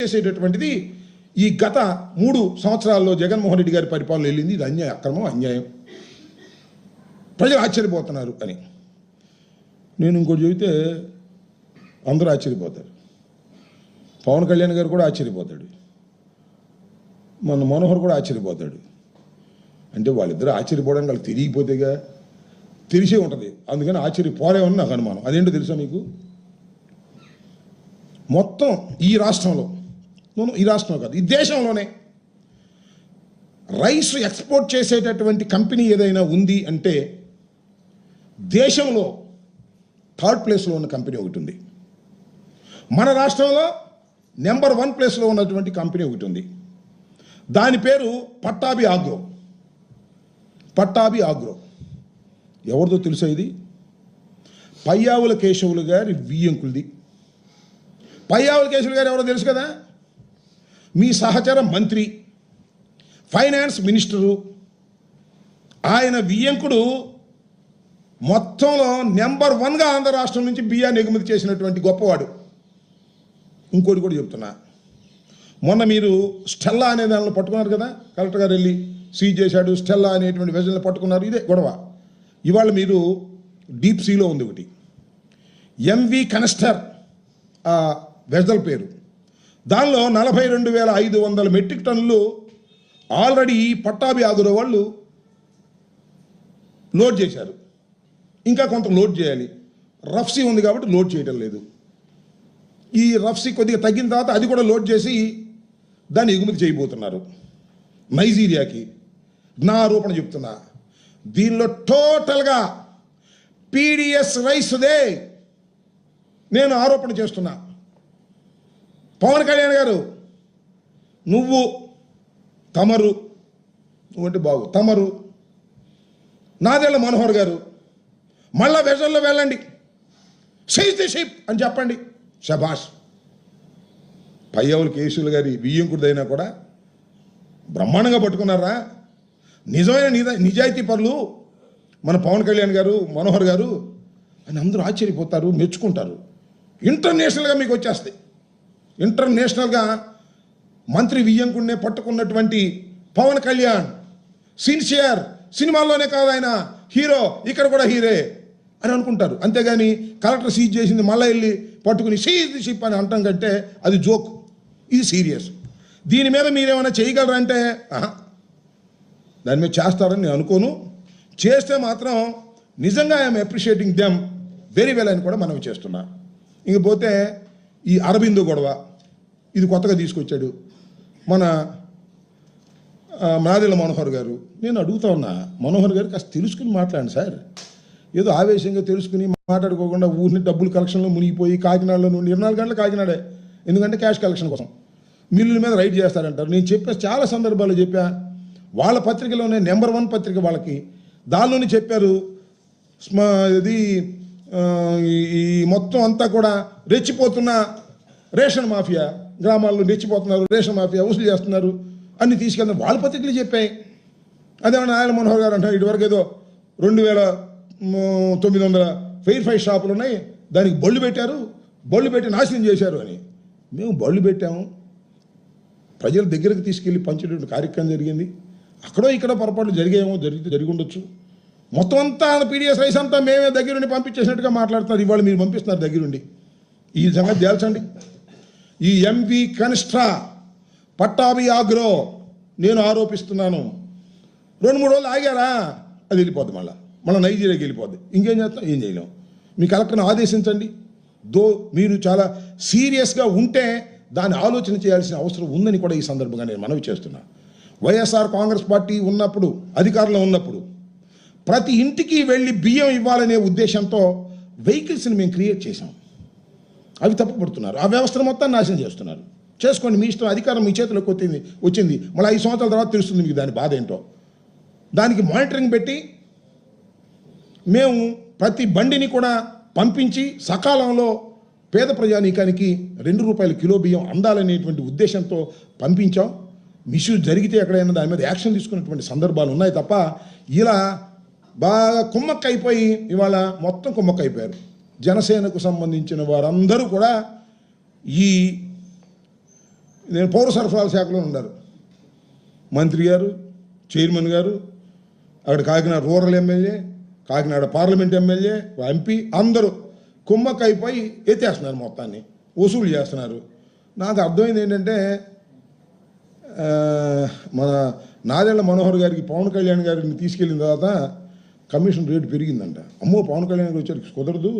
చేసేటటువంటిది ఈ గత 3 సంవత్సరాల్లో జగన్మోహన్ రెడ్డి గారి పరిపాలన వెళ్ళింది. ఇది అన్యాయం, అక్రమం, అన్యాయం. ప్రజలు ఆశ్చర్యపోతున్నారు అని నేను ఇంకోటి చెబితే అందరూ ఆశ్చర్యపోతారు. పవన్ కళ్యాణ్ గారు కూడా ఆశ్చర్యపోతాడు, మన మనోహర్ కూడా ఆశ్చర్యపోతాడు. అంటే వాళ్ళిద్దరూ ఆశ్చర్యపోవడానికి వాళ్ళు తెలియకపోతేగా, తెలిసే ఉంటుంది. అందుకని ఆశ్చర్యపోరేమని నాకు అనుమానం. అదేంటో తెలుసా మీకు? మొత్తం ఈ రాష్ట్రంలో, ఈ రాష్ట్రంలో కాదు, ఈ దేశంలోనే రైస్ ఎక్స్పోర్ట్ చేసేటటువంటి కంపెనీ ఏదైనా ఉంది అంటే దేశంలో 3rd ప్లేస్లో ఉన్న కంపెనీ ఒకటి ఉంది. మన రాష్ట్రంలో నెంబర్ 1 ప్లేస్లో ఉన్నటువంటి కంపెనీ ఒకటి ఉంది. దాని పేరు పట్టాభి ఆగ్రో. పట్టాభి ఆగ్రో ఎవరిదో తెలుసా? ఇది పయ్యావుల కేశవులు గారి వియ్యంకులది. పయ్యావుల కేశవులు గారు ఎవరో తెలుసు కదా? మీ సహచర మంత్రి, ఫైనాన్స్ మినిస్టరు. ఆయన వియ్యంకుడు మొత్తంలో నెంబర్ 1గా ఆంధ్ర రాష్ట్రం నుంచి బియ్యాన్ని ఎగుమతి చేసినటువంటి గొప్పవాడు. ఇంకోటి కూడా చెప్తున్నా, మొన్న మీరు స్టెల్లా అనే దానిలో పట్టుకున్నారు కదా, కలెక్టర్ గారు వెళ్ళి సీజ్ చేశాడు. స్టెల్లా అనేటువంటి వెజల్ని పట్టుకున్నారు. ఇదే గొడవ. ఇవాళ మీరు డీప్ సీలో ఉంది ఒకటి, ఎంవి కనస్టర్ వెజల్ పేరు. దానిలో 42,500 మెట్రిక్ టన్నులు ఆల్రెడీ పట్టాభి ఆగ్రో వాళ్ళు లోడ్ చేశారు. ఇంకా కొంత లోడ్ చేయాలి. రఫ్సీ ఉంది కాబట్టి లోడ్ చేయడం లేదు. ఈ రఫ్సీ కొద్దిగా తగ్గిన తర్వాత అది కూడా లోడ్ చేసి దాన్ని ఎగుమతి చేయబోతున్నారు నైజీరియాకి. నా ఆరోపణ చెప్తున్నా, దీనిలో టోటల్గా పీడిఎస్ రైస్దే నేను ఆరోపణ చేస్తున్నా. పవన్ కళ్యాణ్ గారు, నువ్వు తమరు, నువ్వంటే బాగు తమరు, నాదెళ్ల మనోహర్ గారు మళ్ళా వెజల్లో వెళ్ళండి, సీజ్ ది షిప్ అని చెప్పండి. శభాష్. పయ్యావుల కేశవులు గారి బియ్యంకుడిదైనా కూడా బ్రహ్మాండంగా పట్టుకున్నారా? నిజమైన నిజాయితీ పరులు మన పవన్ కళ్యాణ్ గారు, మనోహర్ గారు అని అందరూ ఆశ్చర్యపోతారు, మెచ్చుకుంటారు. ఇంటర్నేషనల్గా మీకు వచ్చేస్తాయి. ఇంటర్నేషనల్గా మంత్రి వియ్యంకుడినే పట్టుకున్నటువంటి పవన్ కళ్యాణ్ సిన్సియర్, సినిమాల్లోనే కాదు ఆయన హీరో, ఇక్కడ కూడా హీరే అని అనుకుంటారు. అంతేగాని కలెక్టర్ సీజ్ చేసింది మళ్ళీ వెళ్ళి పట్టుకుని సీజ్ ది షిప్ అని అంటాం కంటే అది జోక్. ఇది సీరియస్. దీని మీద మీరేమైనా చేయగలరంటే దాని మీద చేస్తారని నేను అనుకోను. చేస్తే మాత్రం నిజంగా I'm appreciating them very well అని కూడా మనం చేస్తున్నా. ఇంకపోతే ఈ అరబిందో గొడవ, ఇది కొత్తగా తీసుకొచ్చాడు మన నాదెళ్ల మనోహర్ గారు. నేను అడుగుతా ఉన్నా, మనోహర్ గారు కాస్త తెలుసుకుని మాట్లాడండి సార్. ఏదో ఆవేశంగా తెలుసుకుని మాట్లాడుకోకుండా ఊరిని డబ్బులు కలెక్షన్లో మునిగిపోయి కాకినాడలో నుండి 24 గంటలు కాకినాడే, ఎందుకంటే క్యాష్ కలెక్షన్ కోసం మిల్లుల మీద రైడ్ చేస్తారంటారు. నేను చెప్పే చాలా సందర్భాల్లో చెప్పా. వాళ్ళ పత్రికలోనే నెంబర్ 1 పత్రిక వాళ్ళకి, దానిలోనే చెప్పారు. ఇది ఈ మొత్తం అంతా కూడా రెచ్చిపోతున్న రేషన్ మాఫియా, గ్రామాల్లో రెచ్చిపోతున్నారు, రేషన్ మాఫియా వసూలు చేస్తున్నారు అన్ని తీసుకెళ్తారు. వాళ్ళ పత్రికలు చెప్పాయి. అదేమన్నా నారాయణ మనోహర్ గారు అంటారు ఇటువరకు ఏదో 2,900 ఫెయిర్ ఫైవ్ షాపులు ఉన్నాయి, దానికి బళ్ళు పెట్టారు, బళ్ళు పెట్టి నాశనం చేశారు అని. మేము బళ్ళు పెట్టాము, ప్రజల దగ్గరకు తీసుకెళ్ళి పంచేటువంటి కార్యక్రమం జరిగింది. అక్కడో ఇక్కడ పొరపాట్లు జరిగేమో, జరిగి ఉండొచ్చు. మొత్తం అంతా పీడిఎస్ రైస్ అంతా మేమే దగ్గరుండి పంపించేసినట్టుగా మాట్లాడుతున్నారు. ఇవాళ మీరు పంపిస్తున్నారు దగ్గరుండి. ఈ సంగతి తేల్చండి. ఈ ఎంవి కనిష్ఠా పట్టాభి ఆగ్రో నేను ఆరోపిస్తున్నాను. 2-3 రోజులు ఆగారా అది వెళ్ళిపోద్ది, మళ్ళీ నైజీరియాకి వెళ్ళిపోద్ది. ఇంకేం చేస్తాం? ఏం చేయలేం. మీ కలెక్టర్ని ఆదేశించండి. మీరు చాలా సీరియస్గా ఉంటే దాన్ని ఆలోచన చేయాల్సిన అవసరం ఉందని కూడా ఈ సందర్భంగా నేను మనవి చేస్తున్నా. వైఎస్ఆర్ కాంగ్రెస్ పార్టీ ఉన్నప్పుడు, అధికారంలో ఉన్నప్పుడు ప్రతి ఇంటికి వెళ్ళి బియ్యం ఇవ్వాలనే ఉద్దేశంతో వెహికల్స్ని మేము క్రియేట్ చేశాం. అవి తప్పుపడుతున్నారు. ఆ వ్యవస్థను మొత్తం నాశనం చేస్తున్నారు. చేసుకోండి, మీ ఇష్టం. అధికారం మీ చేతిలోకి వచ్చింది. మళ్ళీ 5 సంవత్సరాల తర్వాత తెలుస్తుంది మీకు దాని బాధ ఏంటో. దానికి మానిటరింగ్ పెట్టి మేము ప్రతి బండిని కూడా పంపించి సకాలంలో పేద ప్రజానీకానికి 2 రూపాయల కిలో బియ్యం అందాలనేటువంటి ఉద్దేశంతో పంపించాం. మిస్యూజ్ జరిగితే ఎక్కడైనా దాని మీద యాక్షన్ తీసుకున్నటువంటి సందర్భాలు ఉన్నాయి తప్ప ఇలా బాగా కుమ్మక్కైపోయి ఇవాళ మొత్తం కుమ్మక్కైపోయారు. జనసేనకు సంబంధించిన వారందరూ కూడా ఈ నేను పౌర సరఫరాల శాఖలో ఉన్నారు మంత్రి గారు, చైర్మన్ గారు, అక్కడ Kakinada rural MLA, Kakinada parliament MLA, MP అందరూ కుమ్మక్కైపోయి ఎత్తేస్తున్నారు, మొత్తాన్ని వసూలు చేస్తున్నారు. నాకు అర్థమైంది ఏంటంటే మన నాదెళ్ల మనోహర్ గారికి పవన్ కళ్యాణ్ గారిని తీసుకెళ్ళిన తర్వాత కమిషన్ రేటు పెరిగిందంట. అమ్మో పవన్ కళ్యాణ్ గారు వచ్చారు, కుదరదు,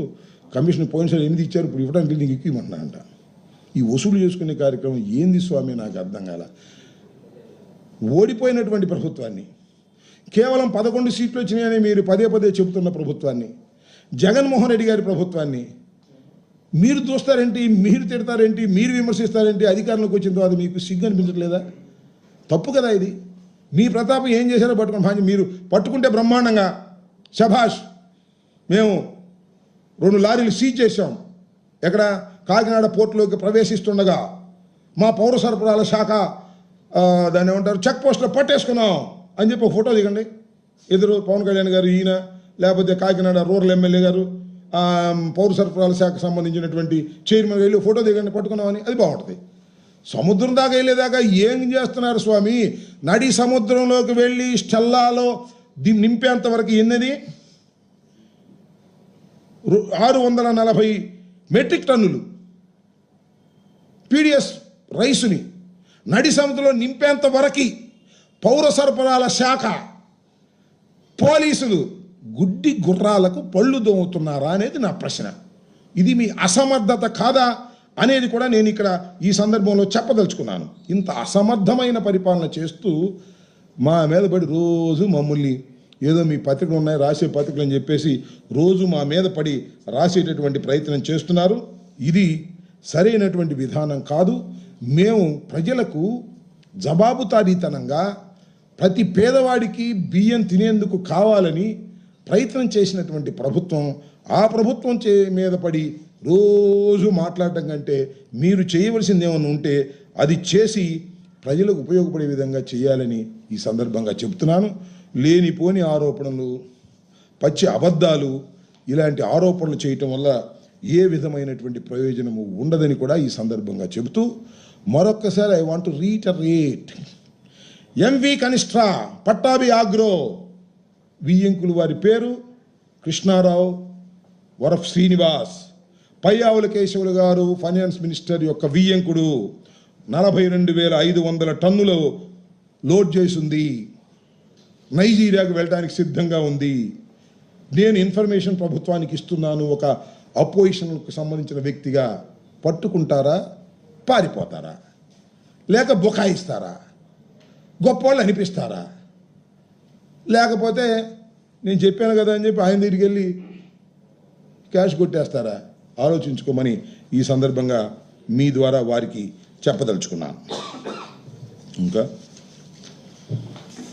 కమిషన్ పోయినసారి 8 ఇచ్చారు, ఇప్పుడు ఇవ్వడానికి నీకు ఎక్కువమంటున్నారంట. ఈ వసూలు చేసుకునే కార్యక్రమం ఏంది స్వామి, నాకు అర్థం కాల. ఓడిపోయినటువంటి ప్రభుత్వాన్ని, కేవలం 11 సీట్లు వచ్చినాయని మీరు పదే పదే చెబుతున్న ప్రభుత్వాన్ని, జగన్మోహన్ రెడ్డి గారి ప్రభుత్వాన్ని మీరు చూస్తారేంటి, మీరు తిడతారేంటి, మీరు విమర్శిస్తారేంటి? అధికారంలోకి వచ్చిన తర్వాత మీకు సిగ్గు అనిపించట్లేదా? తప్పు కదా ఇది. మీ ప్రతాపం ఏం చేశారో పట్టుకుని మీరు పట్టుకుంటే బ్రహ్మాండంగా శభాష్, మేము 2 లారీలు సీజ్ చేశాం, ఎక్కడ కాకినాడ పోర్టులోకి ప్రవేశిస్తుండగా మా పౌర సరఫరాల శాఖ దాన్ని ఏమంటారు చెక్ పోస్ట్లో పట్టేసుకున్నాం అని చెప్పి ఒక ఫోటో దిగండి. ఎదురు పవన్ కళ్యాణ్ గారు, ఈయన, లేకపోతే కాకినాడ రూరల్ ఎమ్మెల్యే గారు, పౌర సరఫరాల శాఖకు సంబంధించినటువంటి చైర్మన్ వెళ్ళి ఫోటో దిగండి పట్టుకున్నామని, అది బాగుంటుంది. సముద్రం దాకా వెళ్ళేదాకా ఏం చేస్తున్నారు స్వామి? నడి సముద్రంలోకి వెళ్ళి స్టెల్లాలో దీన్ని నింపేంత వరకు ఎన్నది 640 మెట్రిక్ టన్నులు పీడిఎస్ రైసుని నడి సముద్రంలో నింపేంత వరకు పౌర సరఫరాల శాఖ పోలీసులు గుడ్డి గుర్రాలకు పళ్ళు దోముతున్నారా అనేది నా ప్రశ్న. ఇది మీ అసమర్థత కాదా అనేది కూడా నేను ఇక్కడ ఈ సందర్భంలో చెప్పదలుచుకున్నాను. ఇంత అసమర్థమైన పరిపాలన చేస్తూ మా మీద పడి రోజు మమ్మల్ని ఏదో మీ పత్రికలు ఉన్నాయి రాసే పత్రికలు అని చెప్పేసి రోజు మా మీద పడి రాసేటటువంటి ప్రయత్నం చేస్తున్నారు. ఇది సరైనటువంటి విధానం కాదు. మేము ప్రజలకు జవాబుదారీతనంగా ప్రతి పేదవాడికి బియ్యం తినేందుకు కావాలని ప్రయత్నం చేసినటువంటి ప్రభుత్వం, ఆ ప్రభుత్వం మీద పడి రోజు మాట్లాడటం కంటే మీరు చేయవలసింది ఏమైనా ఉంటే అది చేసి ప్రజలకు ఉపయోగపడే విధంగా చేయాలని ఈ సందర్భంగా చెప్తున్నాను. లేనిపోని ఆరోపణలు, పచ్చి అబద్ధాలు, ఇలాంటి ఆరోపణలు చేయటం వల్ల ఏ విధమైనటువంటి ప్రయోజనము ఉండదని కూడా ఈ సందర్భంగా చెబుతూ మరొక్కసారి ఐ వాంట్ టు రీటరేట్, ఎంవి కనిష్ట్రా పట్టాభి ఆగ్రో వియ్యంకులు వారి పేరు కృష్ణారావు వరఫ్ శ్రీనివాస్, పయ్యావుల కేశవులు గారు ఫైనాన్స్ మినిస్టర్ యొక్క వియ్యంకుడు 42,500 టన్నులు లోడ్ చేసింది, నైజీరియాకు వెళ్ళడానికి సిద్ధంగా ఉంది. నేను ఇన్ఫర్మేషన్ ప్రభుత్వానికి ఇస్తున్నాను, ఒక అపోజిషన్కు సంబంధించిన వ్యక్తిగా. పట్టుకుంటారా, పారిపోతారా, లేక బుకాయిస్తారా, గొప్పవాళ్ళు అనిపిస్తారా, లేకపోతే నేను చెప్పాను కదా అని చెప్పి ఆయన దగ్గరికి వెళ్ళి క్యాష్ కొట్టేస్తారా? ఆలోచించుకోమని ఈ సందర్భంగా మీ ద్వారా వారికి చెప్పదలుచుకున్నాను. ఇంకా